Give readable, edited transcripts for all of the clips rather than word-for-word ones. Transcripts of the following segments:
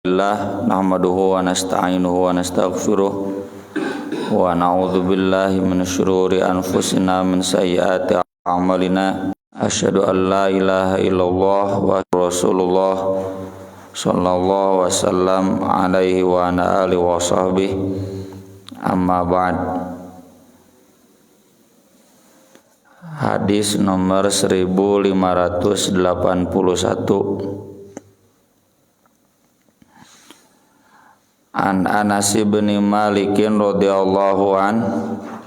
Alhamdulillah nahmaduhu wa nasta'inuhu wa nastaghfiruh wa na'udzu billahi min syururi anfusina min sayyiati a'malina asyhadu an la ilaha illallah wa rasulullah sallallahu wasallam alaihi wa ala alihi wa sahbihi amma ba'd. Hadis nomor 1581 An Anas bin Malik radhiyallahu an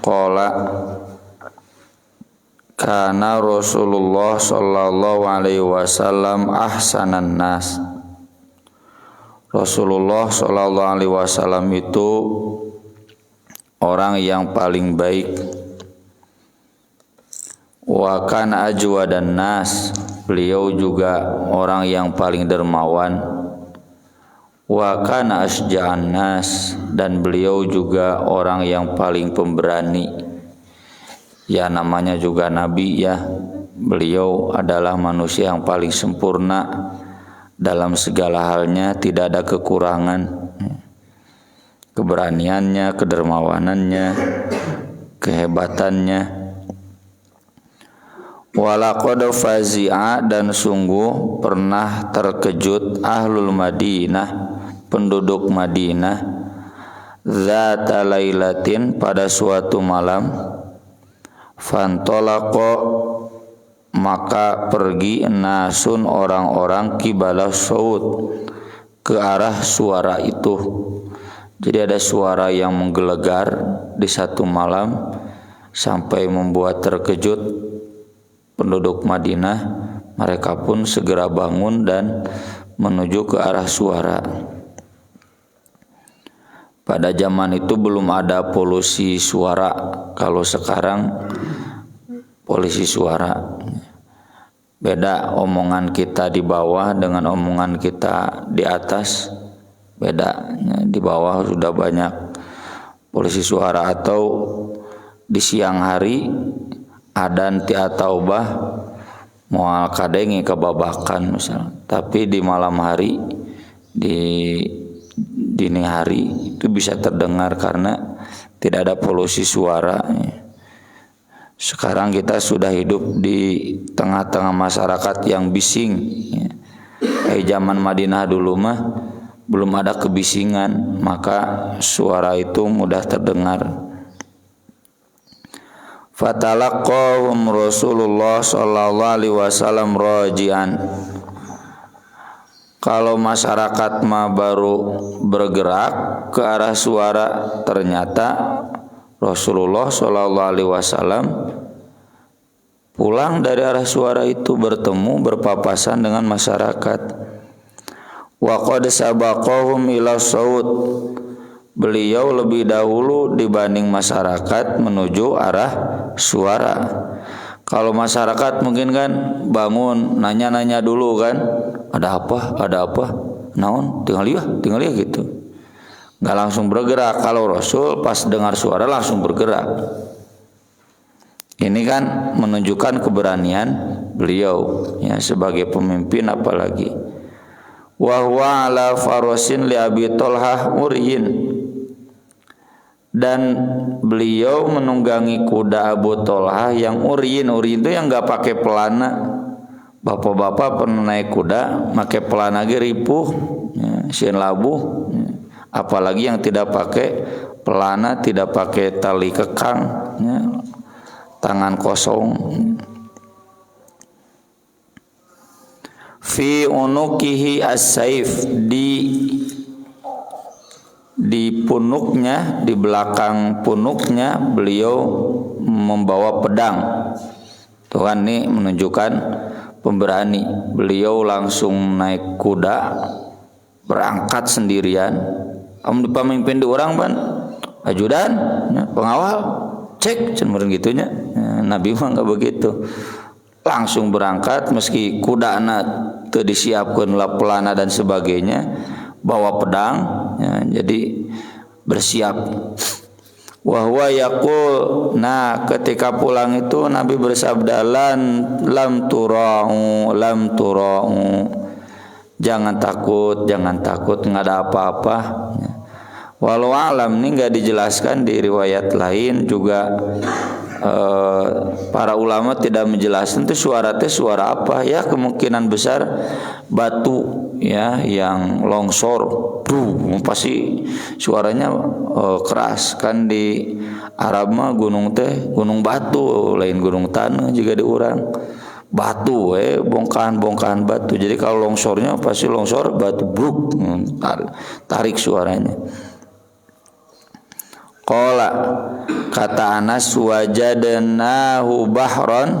qala kana Rasulullah sallallahu alaihi wasallam ahsanan nas. Rasulullah sallallahu alaihi wasallam itu orang yang paling baik. Wa kana ajwadan nas, beliau juga orang yang paling dermawan. Wa kana asja'an nas, dan beliau juga orang yang paling pemberani. Ya namanya juga nabi ya. Beliau adalah manusia yang paling sempurna dalam segala halnya, tidak ada kekurangan. Keberaniannya, kedermawanannya, kehebatannya. Walaqad fazi'a, dan sungguh pernah terkejut ahlul Madinah, penduduk Madinah, zata lailatin, pada suatu malam, fantolaqo, maka pergi, nasun, orang-orang, qibala saut, ke arah suara itu. Jadi ada suara yang menggelegar di satu malam sampai membuat terkejut penduduk Madinah. Mereka pun segera bangun dan menuju ke arah suara. Pada zaman itu belum ada polusi suara. Kalau sekarang polusi suara, beda omongan kita di bawah dengan omongan kita di atas, beda. Di bawah sudah banyak polusi suara. Atau di siang hari adan ti ataubah moal kadengi kebabakan misalnya, tapi di malam hari, di dini hari itu bisa terdengar karena tidak ada polusi suara. Sekarang kita sudah hidup di tengah-tengah masyarakat yang bising. Zaman Madinah dulu mah belum ada kebisingan, maka suara itu mudah terdengar. Fatalaqahum Rasulullah sallallahu alaihi wasallam raji'an. Kalau masyarakat mah baru bergerak ke arah suara, ternyata Rasulullah sallallahu alaihi wasallam pulang dari arah suara itu, bertemu, berpapasan dengan masyarakat. Wa qad sabaqahum ila saut, beliau lebih dahulu dibanding masyarakat menuju arah suara. Kalau masyarakat mungkin kan bangun, nanya-nanya dulu kan, ada apa, naon, tinggal lihat gitu. Nggak langsung bergerak. Kalau Rasul pas dengar suara langsung bergerak. Ini kan menunjukkan keberanian beliau ya sebagai pemimpin apalagi. Wa huwa ala farasin li Abi Thalhah muryin, dan beliau menunggangi kuda Abu Thalhah yang uryin itu yang nggak pakai pelana. Bapak-bapak pernah naik kuda pakai pelana ge ripuh, ya, sieun labuh, ya. Apalagi yang tidak pakai pelana, tidak pakai tali kekang, ya, tangan kosong. Fi unukihi as-saif, di punuknya, di belakang punuknya beliau membawa pedang. Tuhan ini menunjukkan pemberani. Beliau langsung naik kuda, berangkat sendirian. Pemimpin di orang pan, ajudan, pengawal, cek, cenderung gitunya. Nabi mah nggak begitu. Langsung berangkat meski kuda anak teu disiapkeun pelana dan sebagainya, bawa pedang, ya, jadi bersiap. Wa huwa yaqul, nah ketika pulang itu Nabi bersabda lam tura'u, jangan takut, nggak ada apa-apa. Walau alam ini nggak dijelaskan di riwayat lain juga. Para ulama tidak menjelaskan itu suara apa ya, kemungkinan besar batu ya yang longsor pasti suaranya keras kan. Di Arab mah gunung batu lain gunung tanah juga diurang batu bongkahan batu. Jadi kalau longsornya pasti longsor batu bruk tarik suaranya. Qala kata Anas wajadnahu bahron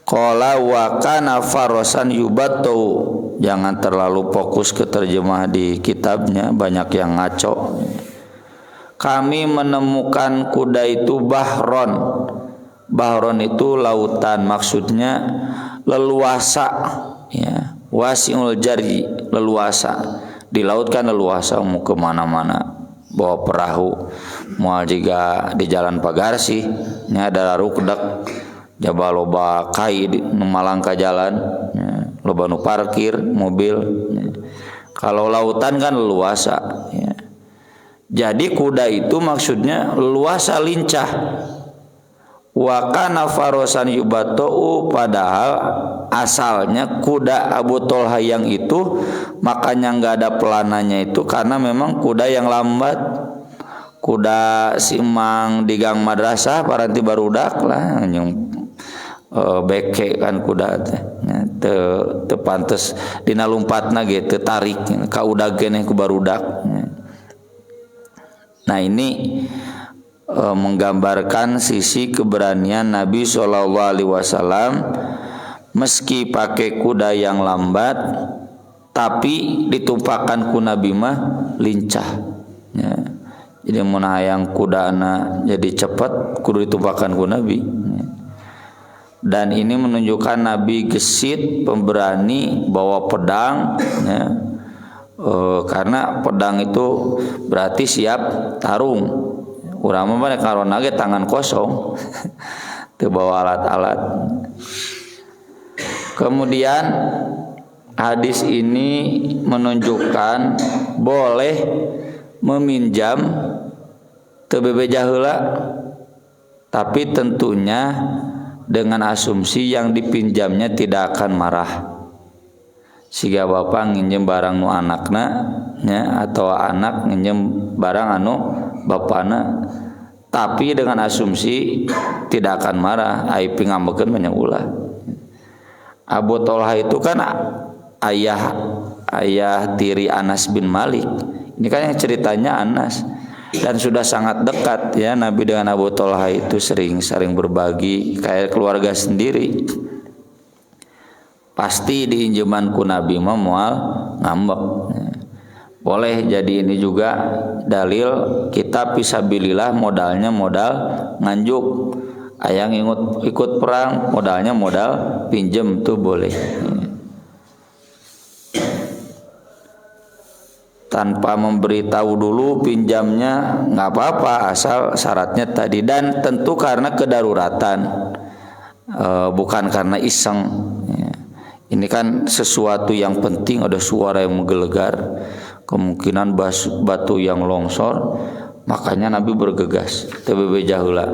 qala wa kana farasan yubattu. Jangan terlalu fokus ke terjemah di kitabnya, banyak yang ngaco. Kami menemukan kuda itu bahron. Bahron itu lautan, maksudnya leluasa ya. Wasi'ul jari, leluasa. Di laut kan leluasa, mau kemana-mana bawa perahu. Moal juga di jalan pagar sih ini ada rukdak jaba loba kai nu malangka jalan ya, loba nu parkir mobil ya. Kalau lautan kan leluasa ya. Jadi kuda itu maksudnya leluasa, lincah. Wa kana farasan yubatou, padahal asalnya kuda Abu Tolha yang itu makanya nggak ada pelananya itu karena memang kuda yang lambat. Kuda simang di gang madrasah paranti barudak lah yang beke kan kuda teu pantes dina lumpatna ge teu tarik ka udag keneh ku barudak. Nah ini menggambarkan sisi keberanian Nabi SAW meski pakai kuda yang lambat tapi ditumpahkan ku Nabi mah lincah ya. Jadi mun hayang kudana jadi cepat kudu ditumpahkan ku Nabi ya. Dan ini menunjukkan Nabi gesit, pemberani, bawa pedang ya. Karena pedang itu berarti siap tarung. Urang mah karona ge tangan kosong. Teu bawa alat-alat. Kemudian hadis ini menunjukkan boleh meminjam teu bebeja heula, tapi tentunya dengan asumsi yang dipinjamnya tidak akan marah. Siga bapak nginjem barang nu anakna nya atau anak nginjem barang anu bapana, tapi dengan asumsi tidak akan marah. Ai pingambekeun banyak ulah. Abu Tolha itu kan ayah tiri Anas bin Malik. Ini kan yang ceritanya Anas dan sudah sangat dekat ya Nabi dengan Abu Tolha itu sering berbagi kayak keluarga sendiri. Pasti diinjeman ku Nabi mah moal ngambek. Boleh jadi ini juga dalil kita fisabilillah modalnya modal nganjuk. Ayang ikut perang modalnya modal pinjem tuh boleh. Tanpa memberitahu dulu pinjamnya nggak apa-apa asal syaratnya tadi, dan tentu karena kedaruratan bukan karena iseng ya. Ini kan sesuatu yang penting, ada suara yang menggelegar, kemungkinan batu yang longsor, makanya Nabi bergegas teu jahula.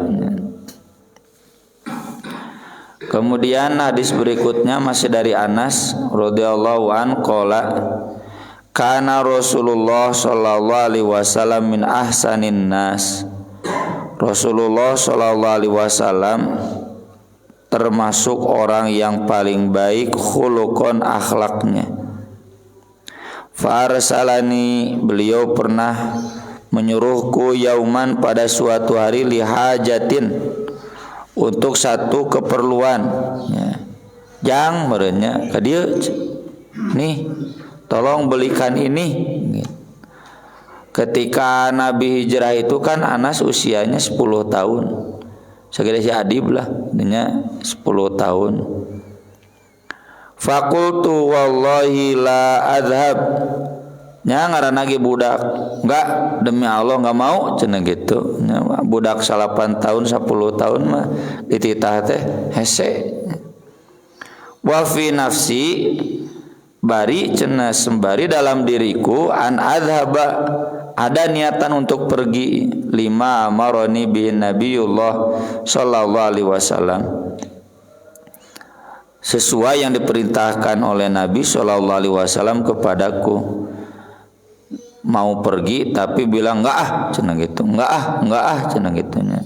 Kemudian hadis berikutnya masih dari Anas radhiyallahu an qala kana Rasulullah sallallahu alaihi wasallam min ahsanin nas. Rasulullah sallallahu alaihi wasallam termasuk orang yang paling baik khuluqan akhlaknya. Farsalani, beliau pernah menyuruhku yauman pada suatu hari lihajatin, untuk satu keperluan ya. Jang merenya ka dieu nih tolong belikan ini. Ketika Nabi hijrah itu kan Anas usianya 10 tahun. Sagede si Adib lah, nya 10 tahun. Fakultu wallahi la adhab. Nya ngaranna ge budak. Enggak, demi Allah enggak mau cenah gitu. Nya budak 8 tahun 10 tahun mah dititah teh hese. Wa fi nafsi, bari cenah sembari dalam diriku an adhaba ada niatan untuk pergi lima amaroni bin Nabiullah sallallahu alaihi wasallam sesuai yang diperintahkan oleh Nabi sallallahu alaihi wasallam kepadaku. Mau pergi tapi bilang enggak cenah gitu. Enggak cenah gitunya.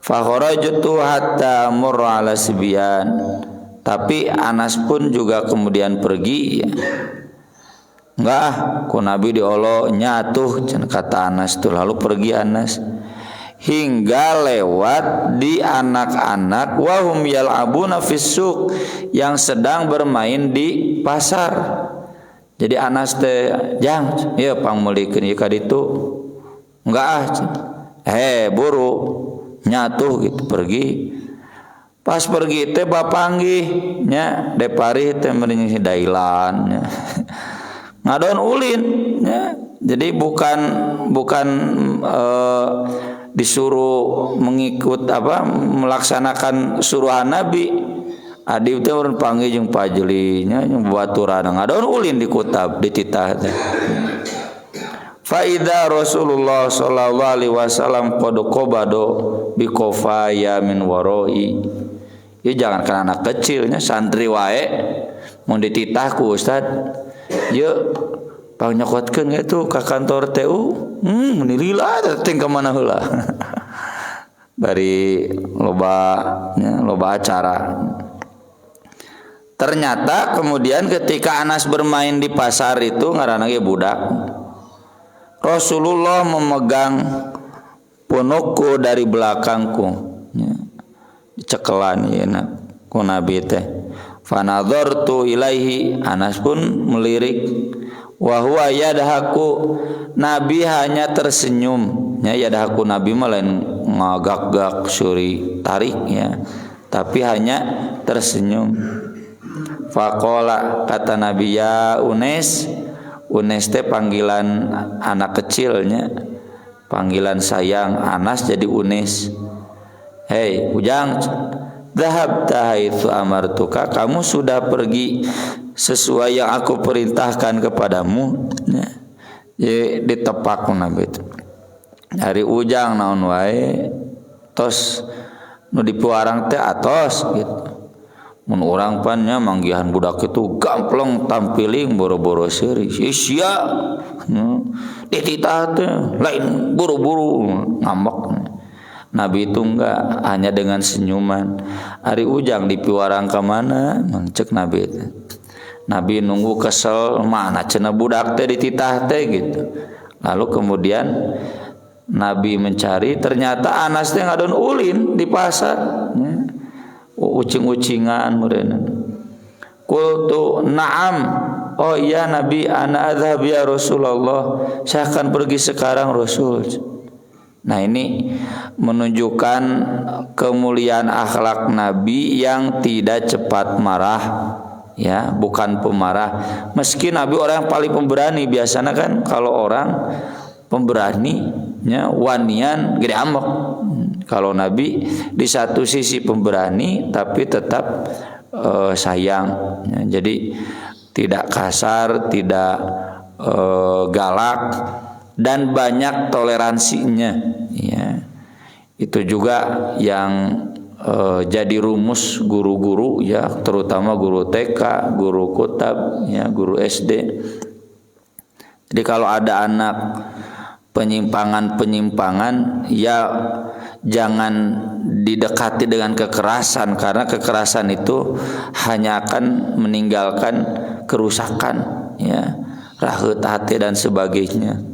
Fa kharajtu hatta murra ala sibyan. Tapi Anas pun juga kemudian pergi ya. Enggak ku Nabi diolo nyatuh cenah kata Anas tuh. Lalu pergi Anas hingga lewat di anak-anak wahum yal'abuna fis-suq yang sedang bermain di pasar. Jadi Anas teh jang ya pangmulikeun ieu ka ditu. Enggak buru nyatuh gitu pergi. Pas pergi teh bapanggih nya depari teh meureun dailan nya. Ngadon ulin nya. Jadi bukan disuruh mengikut melaksanakan suruhan Nabi. Adi teh urang panggih jeung pajeli nya jeung baturan ngadon ulin di kutab di titah teh. Fa idza Rasulullah sallallahu alaihi wasallam qad qabado bi qafaya min waroi. Ieu jangan kan anak kecil nya santri wae mun dititah ku ustad. Ieu panyokotkeun ge tuh ka kantor TU. Mun lila teh ka mana heula. Bari loba acara. Ternyata kemudian ketika Anas bermain di pasar itu ngaranna ge budak. Rasulullah memegang punukku dari belakangku. Dicekelan yeuna ku Nabi teh. Fa nadartu ilaihi Anas pun melirik wa huwa yadhaku Nabi hanya tersenyum. Ya yadhaku Nabi mah lain ngagak-gak suri tarik ya. Tapi hanya tersenyum. Faqala kata Nabi ya Unes teh panggilan anak kecilnya panggilan sayang Anas jadi Unes. Hei Ujang dhahabta haitsu amartuka kamu sudah pergi sesuai yang aku perintahkan kepadamu ya. Ditepak Nabi itu dari Ujang naon wae tos nu dipuarang teh atos gitu. Mun urang pan nya manggihan budak itu gamplong tampiling boro-boro seuri sia dititah teh lain buru-buru ngambek. Nabi itu enggak hanya dengan senyuman. Ari Ujang dipiwarang ka mana cek Nabi itu. Nabi nunggu kesel mana cenah budak teh dititah teh gitu. Lalu kemudian Nabi mencari ternyata Anas teh ngadon ulin di pasar ya. Ucing-ucingan meureun. Qultu na'am. Oh iya Nabi ana adhhab ya Rasulullah. Saya akan pergi sekarang Rasul. Nah ini menunjukkan kemuliaan akhlak Nabi yang tidak cepat marah ya, bukan pemarah. Meski Nabi orang yang paling pemberani, biasanya kan kalau orang pemberani nya wanian gede ambek. Kalau Nabi di satu sisi pemberani tapi tetap sayang ya, jadi tidak kasar, tidak galak dan banyak toleransinya ya. Itu juga yang jadi rumus guru-guru ya, terutama guru TK, guru kutab ya, guru SD. Jadi kalau ada anak penyimpangan ya jangan didekati dengan kekerasan, karena kekerasan itu hanya akan meninggalkan kerusakan ya, raheut hati dan sebagainya.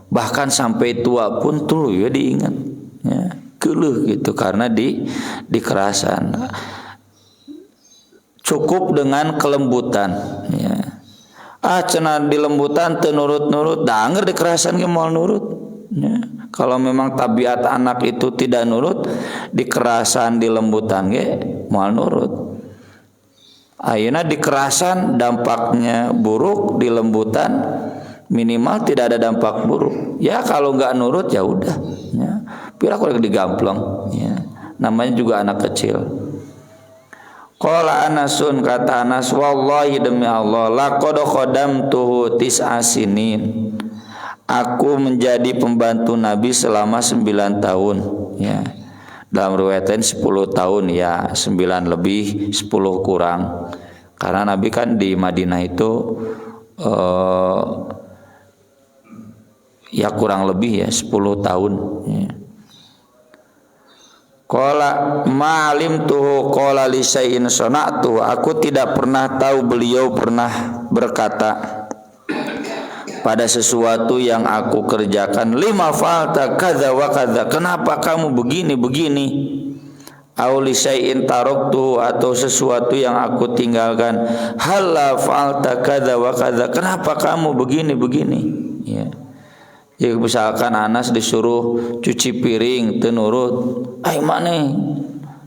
Bahkan sampai tua pun tuh ya diingat ya, keuluh gitu karena di kekerasan. Cukup dengan kelembutan ya. Cenah dilembutan teu nurut-nurut, da angger dikerasan ge moal nurut ya. Kalau memang tabiat anak itu tidak nurut, dikerasan dilembutan ge moal nurut. Ayeuna dikerasan dampaknya buruk, dilembutan minimal tidak ada dampak buruk. Ya kalau enggak nurut ya udah ya. Pira kurang digampleng ya. Namanya juga anak kecil. Qala Anasun, kata Anas, wallahi demi Allah, laqad khadamtuhu tis'a sinin. Aku menjadi pembantu Nabi selama 9 tahun, ya. Dalam riwayat lain 10 tahun, ya, 9 lebih 10 kurang. Karena Nabi kan di Madinah itu ya kurang lebih ya 10 tahun, ya. Qala ma'alim tuhu qala li syai'in sana'tu. Aku tidak pernah tahu beliau pernah berkata pada sesuatu yang aku kerjakan, lima fa'alta kadza wa kadza, kenapa kamu begini au li syai'in taraktu, atau sesuatu yang aku tinggalkan, halla fa'alta kadza wa kadza, kenapa kamu begini, ya. Jadi misalkan Anas disuruh cuci piring teu nurut, ai maneh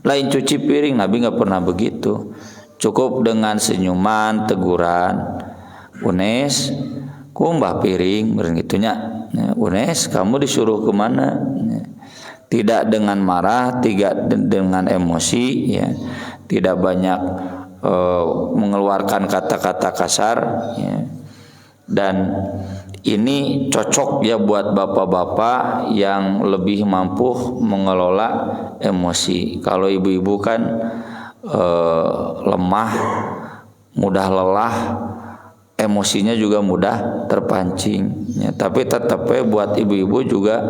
lain cuci piring, Nabi enggak pernah begitu. Cukup dengan senyuman, teguran, Unes kumbah piring beureun gitunya, Unes kamu disuruh kemana, tidak dengan marah, tidak dengan emosi, ya, tidak banyak mengeluarkan kata-kata kasar, ya. Dan ini cocok ya buat bapak-bapak yang lebih mampu mengelola emosi. Kalau ibu-ibu kan lemah, mudah lelah, emosinya juga mudah terpancing, ya. Tapi tetap buat ibu-ibu juga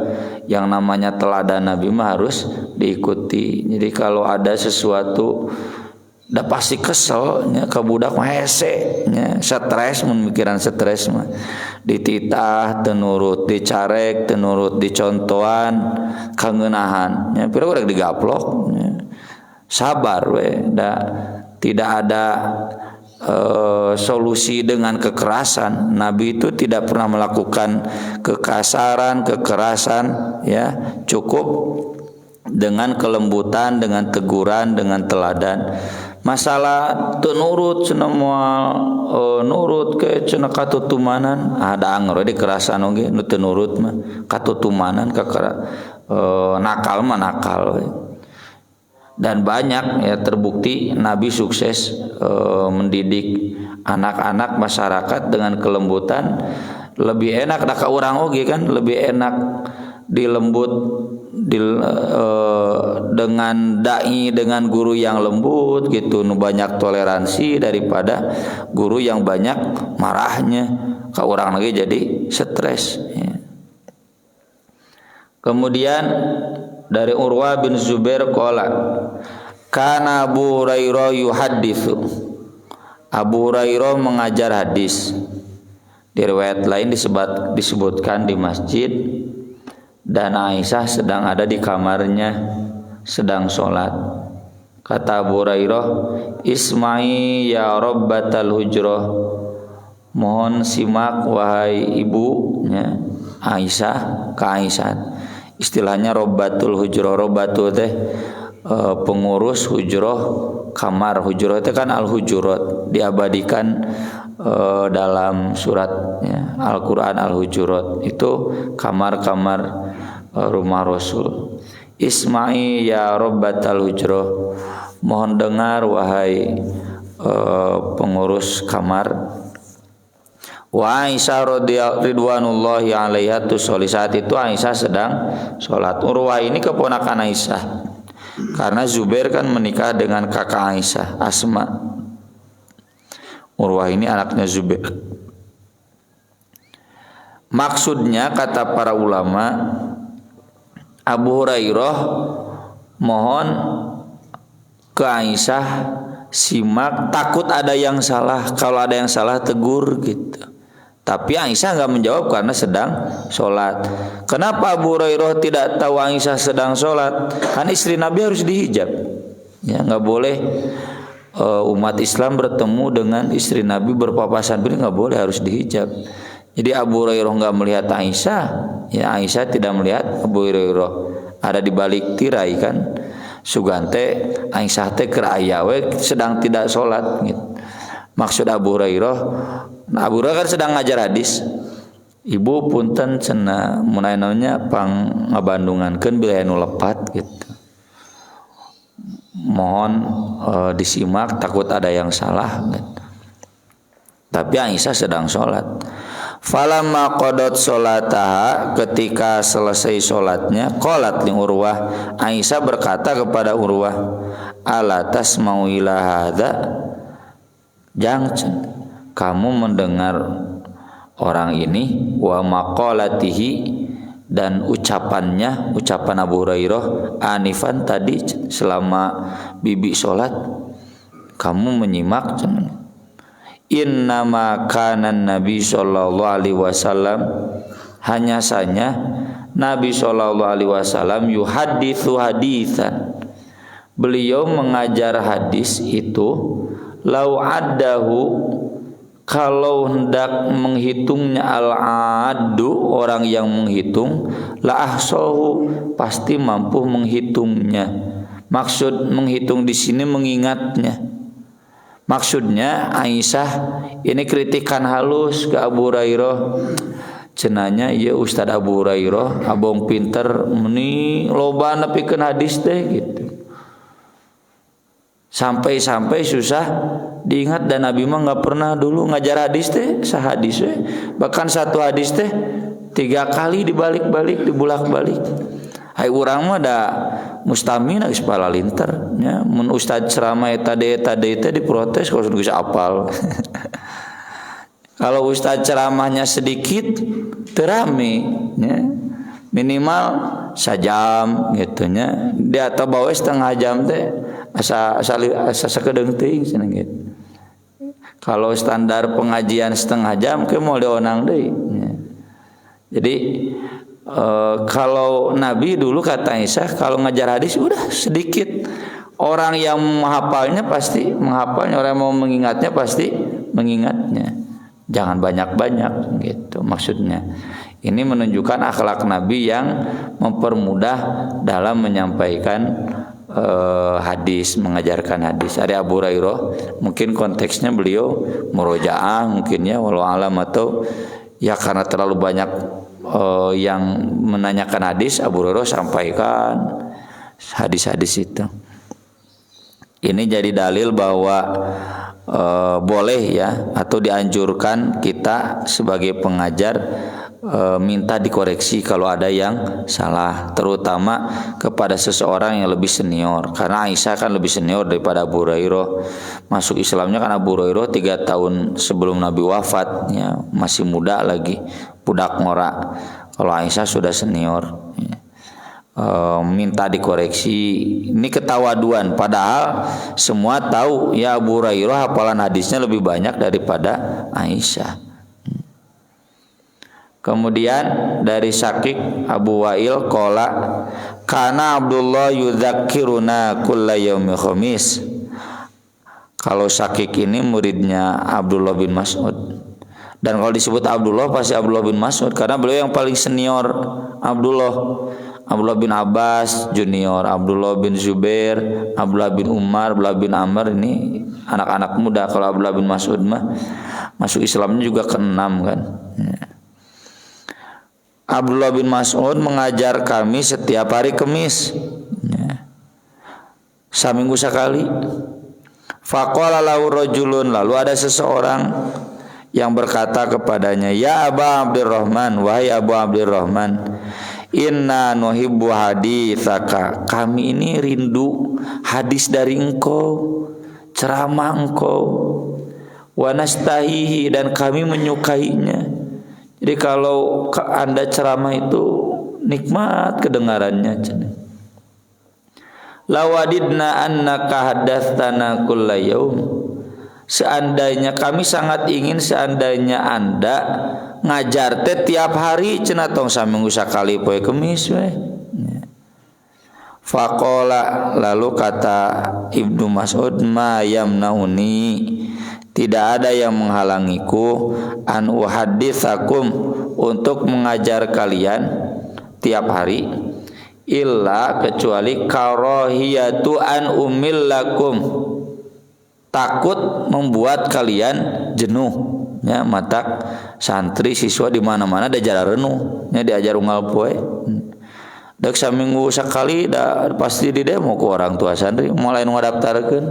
yang namanya teladan Nabi mah harus diikuti. Jadi kalau ada sesuatu dah pasti kesel, ya, ke budak mah hese, ya, stres, memikiran stres mah dititah, teu nurut, dicarek, teu nurut, dicontohan, kangeunahan, ya, pira urang digaplok, ya. Sabar we, tidak ada solusi dengan kekerasan. Nabi itu tidak pernah melakukan kekasaran, kekerasan, ya, cukup dengan kelembutan, dengan teguran, dengan teladan. Masalah teu nurut cenah moal nurut ke cenah katutumanan, ada anger di kerasan oge nu teu nurut mah katutumanan nakal mah nakal we. Dan banyak ya terbukti Nabi sukses mendidik anak-anak masyarakat dengan kelembutan. Lebih enak da ka urang oge kan, lebih enak dilembut dengan dai, dengan guru yang lembut gitu, nu banyak toleransi daripada guru yang banyak marahnya, ka urang lagi jadi stres, ya. Kemudian dari Urwah bin Zubair qala kana Abu Hurairah yuhadditsu, Abu Hurairah mengajar hadis. Di riwayat lain disebutkan di masjid dan Aisyah sedang ada di kamarnya sedang sholat. Kata Abu Hurairah, isma'i ya rabbatal hujrah, mohon simak wahai ibunya Aisyah, ke Aisyah. Istilahnya robbatul hujrah, robbatu teh pengurus hujrah kamar. Hujrah itu kan al-hujurat, diabadikan dalam surat, ya, Al-Quran Al-Hujurat, itu kamar-kamar rumah Rasul. Isma'i ya rabbatal hujrah, mohon dengar wahai pengurus kamar. Wa Aisyah ridwanullahi alaiha tusolli, saat itu Aisyah sedang sholat. Urwah ini keponakan Aisyah, karena Zubair kan menikah dengan kakak Aisyah, Asma. Urwah ini anaknya Zubair. Maksudnya kata para ulama, Abu Hurairah mohon ke Aisyah simak, takut ada yang salah, kalau ada yang salah tegur gitu. Tapi Aisyah enggak menjawab karena sedang sholat. Kenapa Abu Hurairah tidak tahu Aisyah sedang sholat? Kan istri Nabi harus dihijab, ya, enggak boleh umat Islam bertemu dengan istri Nabi berpapasan, enggak boleh, harus dihijab. Jadi Abu Hurairah enggak melihat Aisyah, ya, Aisyah tidak melihat Abu Hurairah, ada di balik tirai kan. Sugante Aisyah teh keur aya we sedang tidak sholat gitu. Maksud Abu Hurairah, Abu Hurairah kan sedang ngajar hadis. Ibu punten cenah mun aya naonnya pang ngabandungankeun bila anu lepat gitu. mohon disimak, takut ada yang salah. Tapi Aisyah sedang sholat. Falamma qadat sholataha, ketika selesai sholatnya, qalat li Urwah, Aisyah berkata kepada Urwah, ala tasma'u ila hadza, jangan kamu mendengar orang ini, wa maqalatihi, dan ucapan Abu Hurairah anifan tadi selama bibi sholat, kamu menyimak. Innama kanan Nabi sallallahu alaihi wasallam, hanya saja Nabi sallallahu alaihi wasallam yuhaditsu haditsan, beliau mengajar hadis itu, lau addahu, kalau hendak menghitungnya, al-addu, orang yang menghitung, la ahsahu, pasti mampu menghitungnya. Maksud menghitung di sini mengingatnya. Maksudnya Aisyah ini kritikan halus ke Abu Hurairah. Cenanya ya Ustaz Abu Hurairah abong pinter meni loba nepikeun hadis teh gitu. Sampai susah diingat, dan Nabi mah nggak pernah dulu ngajar hadis teh sahadis we. Bahkan satu hadis teh 3 kali dibalik-balik, dibulak-balik. Hai urang mah da mustamina geus palalinter nya, mun ustad ceramah eta teh diprotes kalau geus apal. Kalau ustad ceramahnya sedikit teu rame nya, minimal sajam gitu nya, di atau bawa setengah jam teh asa sakedeung teuing cenah gitu. Kalau standar pengajian setengah jam ke mau dionang deui nya. Jadi kalau Nabi dulu kata Aisyah kalau ngajar hadis udah sedikit, orang yang menghafalnya pasti menghafalnya, orang yang mau mengingatnya pasti mengingatnya, jangan banyak-banyak gitu maksudnya. Ini menunjukkan akhlak Nabi yang mempermudah dalam menyampaikan hadis, mengajarkan hadis. Ada Abu Hurairah mungkin konteksnya beliau murojaah mungkin ya, walau alam, atau ya karena terlalu banyak yang menanyakan hadis, Abu Hurairah sampaikan hadis-hadis itu. Ini jadi dalil bahwa boleh ya, atau dianjurkan kita sebagai pengajar minta dikoreksi kalau ada yang salah, terutama kepada seseorang yang lebih senior. Karena Aisyah kan lebih senior daripada Abu Hurairah. Masuk Islamnya kan Abu Hurairah 3 tahun sebelum Nabi wafat ya, masih muda lagi, budak ngora. Kalau Aisyah sudah senior ya. Minta dikoreksi, ini ketawaduan, padahal semua tahu ya Abu Hurairah hafalan hadisnya lebih banyak daripada Aisyah. Kemudian dari Syakik Abu Wa'il qala kana Abdullah yudzakiruna kulla yaumi khamis. Kalau Syakik ini muridnya Abdullah bin Mas'ud, dan kalau disebut Abdullah pasti Abdullah bin Mas'ud karena beliau yang paling senior. Abdullah bin Abbas junior, Abdullah bin Zubair, Abdullah bin Umar, Abdullah bin Amr, ini anak-anak muda. Kalau Abdullah bin Mas'ud mah masuk Islamnya juga ke-6 kan ya. Abdullah bin Mas'ud mengajar kami setiap hari Kamis ya, seminggu sekali. Faqala lahu rajulun, lalu ada seseorang yang berkata kepadanya, ya Aba Abdurrahman, wahai Abu Abdurrahman, inna nuhibbu haditsaka, kami ini rindu hadis dari engkau, ceramah engkau, wa nastahihi, dan kami menyukainya. Jadi kalau Anda ceramah itu nikmat kedengarannya. Lawadidna annaka haddatstana kulla yaum, seandainya kami sangat ingin seandainya Anda ngajar teh tiap hari cenah tong saminggu sakali poe Kemis we. Faqala, lalu kata Ibnu Mas'ud, ma yamnauni, tidak ada yang menghalangiku an uhaditsakum, untuk mengajar kalian tiap hari, illa, kecuali karahiyatu an umillakum, takut membuat kalian jenuh ya. Mata santri siswa di mana-mana ada jalan renuh ya, diajar unggal poe. Dek saminggu sakali da pasti di demo ku orang tua santri mulai ngadaftarkeun.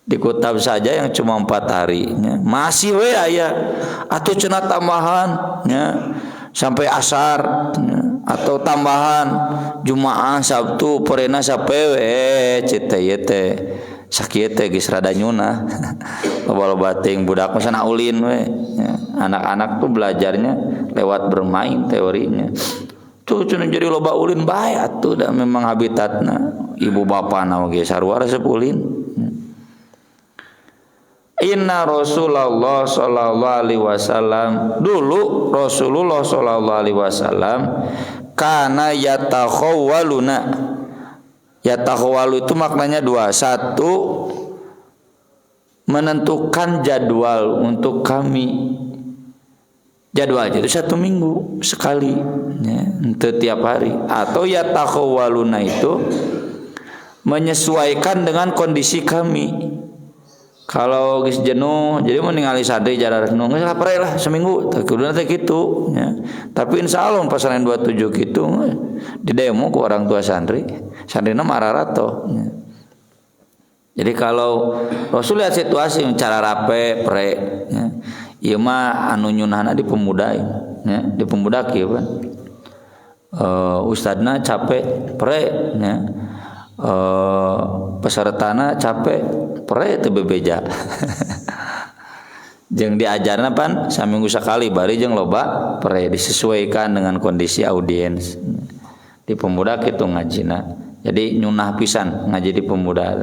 Di kutab saja yang cuma 4 hari nya. Masih we aya atuh cenah tambahan nya sampai asar nya. Atau tambahan Jumaah Sabtu perena sapewe cita ieu teh sakieu teh geus rada nyunah. Loba-loba teuing budak masana ulin we nya. Anak-anak tuh belajarnya lewat bermain teorinya. Tuh cenah jadi loba ulin bae atuh da memang habitatna ibu bapana oge sarua resep ulin. Inna Rasulullah sallallahu alaihi wasallam dulu Rasulullah sallallahu alaihi wasallam kana yatakhawwaluna. Yatakhawwalu itu maknanya 2. 1 menentukan jadwal untuk kami. Jadwalnya itu 1 minggu sekali ya, untuk tiap hari. Atau yatakhawwaluna itu menyesuaikan dengan kondisi kami. Kalau geus jenuh jadi mau ningali santri jarak renung geus lapare lah seminggu kuduna teh kitu ya. Tapi insyaallah pasaran 27 kitu di demo ku orang tua santri. Santrina mararato ya. Jadi kalau Rasul lihat situasi cara rape pre ya. Ieu mah anu nyunahna di pemuda ya, di pemuda kieu kan. Ustadna capek pre ya. Pesertana capek pre teu bebeja. Jeung diajarna pan saminggu sakali bari jeung loba pre disesuaikan dengan kondisi audiens. Di pemuda kitu ngajina. Jadi nyunah pisan ngaji di pemuda.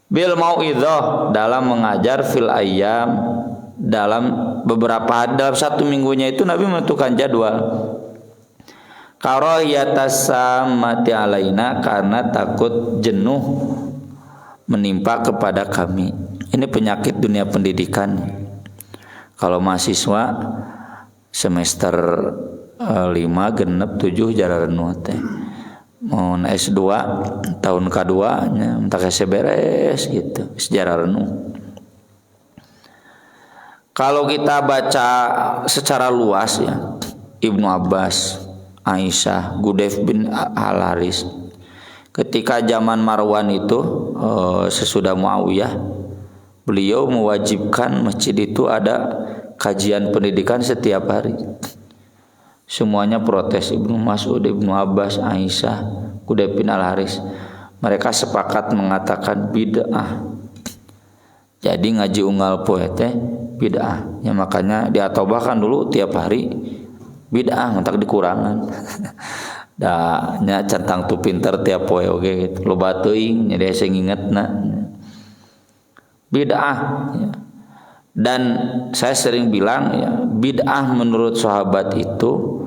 Bil mau'idzah dalam mengajar fil ayyam dalam beberapa hari dalam 1 minggunya itu Nabi menentukan jadwal. Karahiyatas samati alaina karena takut jenuh menimpa kepada kami. Ini penyakit dunia pendidikan. Kalau mahasiswa semester 5 genep 7 jararenuh teh. Mun S2 tahun kedua nya entak beres gitu, sejarah renuh. Kalau kita baca secara luas ya, Ibnu Abbas, Aisyah, Gudayf bin Al-Haris ketika zaman Marwan itu sesudah Muawiyah, beliau mewajibkan masjid itu ada kajian pendidikan setiap hari. Semuanya protes, Ibnu Mas'ud, Ibnu Abbas, Aisyah, Gudayf bin Al-Haris. Mereka sepakat mengatakan bid'ah. Jadi ngaji unggal poe teh bid'ah. Ya makanya diatobahkan dulu tiap hari bid'ah mentak dikurangan. Da nya centang tu pinter tiap poe oge gitu. Loba teuing nya desa ngingetna. Bid'ah ya. Dan saya sering bilang ya, bid'ah menurut sahabat itu.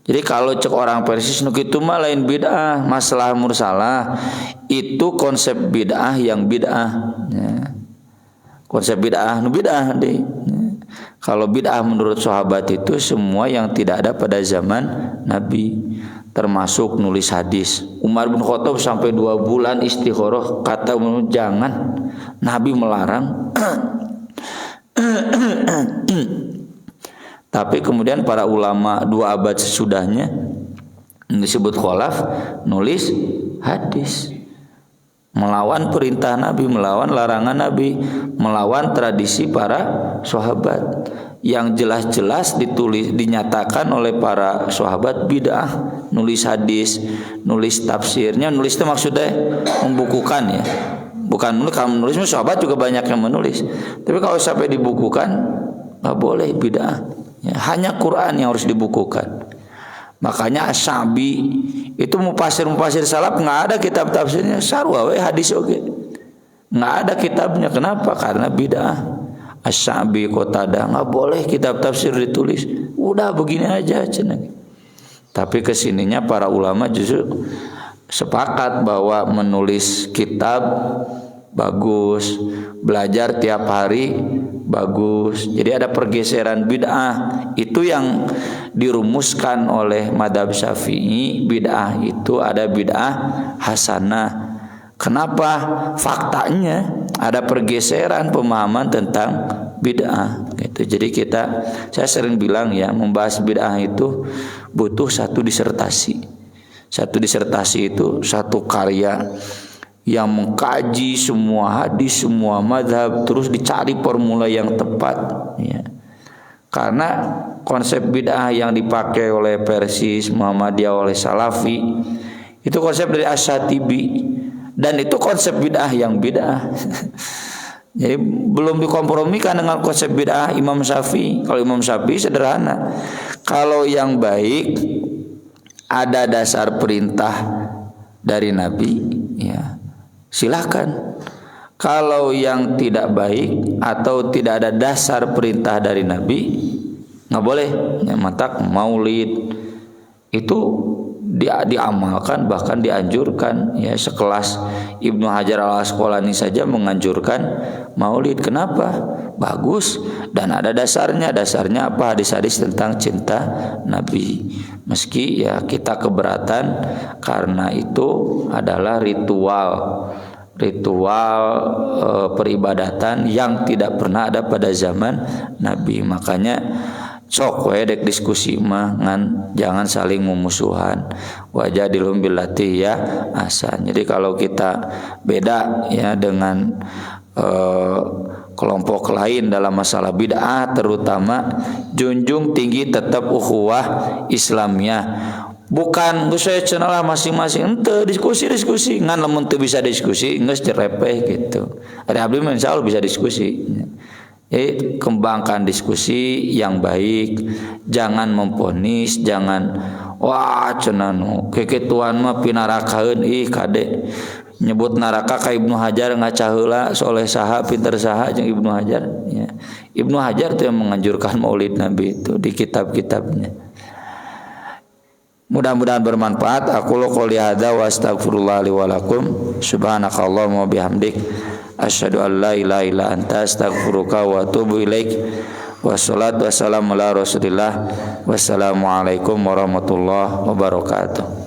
Jadi kalau cek orang persis nu kitu mah lain bid'ah, masalah mursalah. Itu konsep bid'ah yang bid'ah ya. Konsep bid'ah nu bid'ah deh. Ya. Kalau bid'ah menurut sahabat itu semua yang tidak ada pada zaman Nabi, termasuk nulis hadis. Umar bin Khattab sampai 2 bulan istikharah kata jangan, Nabi melarang. Tapi kemudian para ulama 2 abad sesudahnya disebut khalaf nulis hadis, melawan perintah Nabi, melawan larangan Nabi, melawan tradisi para sahabat yang jelas-jelas ditulis dinyatakan oleh para sahabat bid'ah. Nulis hadis, nulis tafsirnya, nulis itu maksudnya membukukan ya. Bukan menulis, kalau menulis sahabat juga banyak yang menulis. Tapi kalau sampai dibukukan enggak boleh, bid'ah. Ya, hanya Quran yang harus dibukukan. Makanya Asy-Sya'bi itu mufasir salaf enggak ada kitab tafsirnya, sarua we hadis oge. Enggak ada kitabnya. Kenapa? Karena bid'ah. Asy-Sya'bi, Qatadah enggak boleh kitab tafsir ditulis. Udah begini aja cenah. Tapi kesininya para ulama justru sepakat bahwa menulis kitab bagus, belajar tiap hari bagus. Jadi ada pergeseran bid'ah. Itu yang dirumuskan oleh Madzhab Syafi'i. Bid'ah itu ada bid'ah hasanah. Kenapa? Faktanya ada pergeseran pemahaman tentang bid'ah. gitu. Jadi saya sering bilang ya, membahas bid'ah itu butuh satu disertasi. Satu disertasi itu satu karya yang mengkaji semua hadis, semua mazhab, terus dicari formula yang tepat ya. Karena konsep bid'ah yang dipakai oleh Persis, Muhammadiyah, oleh Salafi itu konsep dari Asy-Syatibi, dan itu konsep bid'ah yang bid'ah. Jadi belum dikompromikan dengan konsep bid'ah Imam Syafi'i. Kalau Imam Syafi'i sederhana, kalau yang baik ada dasar perintah dari Nabi ya silahkan. Kalau yang tidak baik atau tidak ada dasar perintah dari Nabi, nggak boleh ya. Matak maulid itu diamalkan, bahkan dianjurkan ya. Sekelas Ibnu Hajar Al-Asqalani saja menganjurkan maulid. Kenapa? Bagus dan ada dasarnya. Dasarnya apa? Hadis-hadis tentang cinta Nabi. Meski ya kita keberatan karena itu adalah ritual peribadatan yang tidak pernah ada pada zaman Nabi. Makanya sok we dek diskusi mah ngan jangan saling memusuhan. Wajadilhum billati ya ahsan. Jadi kalau kita beda ya dengan kelompok lain dalam masalah bid'ah, terutama junjung tinggi tetap ukhuwah Islamiyah. Bukan saya cenah masing-masing ente diskusi ngan lamun teu bisa diskusi geus jerepeh gitu. Ada abdi mah insyaallah bisa diskusi. Kembangkan diskusi yang baik, jangan memponis, jangan wah cenah nu keketuan mah pinarakaeun ih kade nyebut neraka ka Ibnu Hajar ngaca heula soleh saha pinter saha jeung Ibnu Hajar ya. Ibnu Hajar tuh yang menganjurkan maulid Nabi itu di kitab-kitabnya. Mudah-mudahan bermanfaat. Aku qouli hadza wa astaghfirullah li wa lakum. Subhanakallahumma wa bihamdik asyhadu an la ilaha illa anta astaghfiruka wa atubu ilaik. Wassalatu wassalamu ala Rasulillah. Wassalamualaikum warahmatullahi wabarakatuh.